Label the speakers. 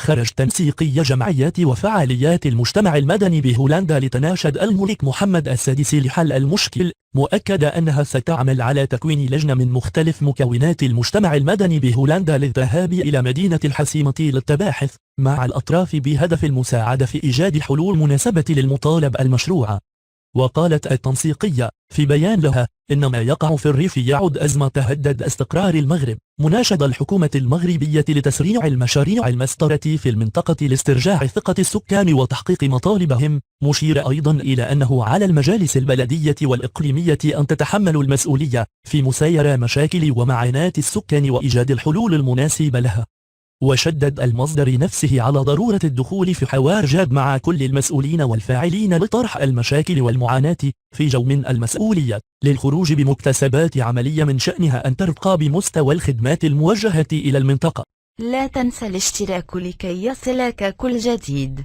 Speaker 1: خرج تنسيقي جمعيات وفعاليات المجتمع المدني بهولندا لتناشد الملك محمد السادس لحل المشكل، مؤكدة أنها ستعمل على تكوين لجنة من مختلف مكونات المجتمع المدني بهولندا للذهاب إلى مدينة الحسيمة للتباحث مع الأطراف بهدف المساعدة في إيجاد حلول مناسبة للمطالب المشروعة. وقالت التنسيقية في بيان لها إن ما يقع في الريف يعد أزمة تهدد استقرار المغرب، مناشد الحكومة المغربية لتسريع المشاريع المسطرة في المنطقة لاسترجاع ثقة السكان وتحقيق مطالبهم، مشير أيضا إلى أنه على المجالس البلدية والإقليمية أن تتحمل المسؤولية في مسايرة مشاكل ومعاناة السكان وإيجاد الحلول المناسبة لها. وشدد المصدر نفسه على ضرورة الدخول في حوار جاد مع كل المسؤولين والفاعلين لطرح المشاكل والمعاناة في جو من المسؤولية للخروج بمكتسبات عملية من شأنها أن ترقى بمستوى الخدمات الموجهة إلى المنطقة.
Speaker 2: لا تنسى الاشتراك لكي يصلك كل جديد.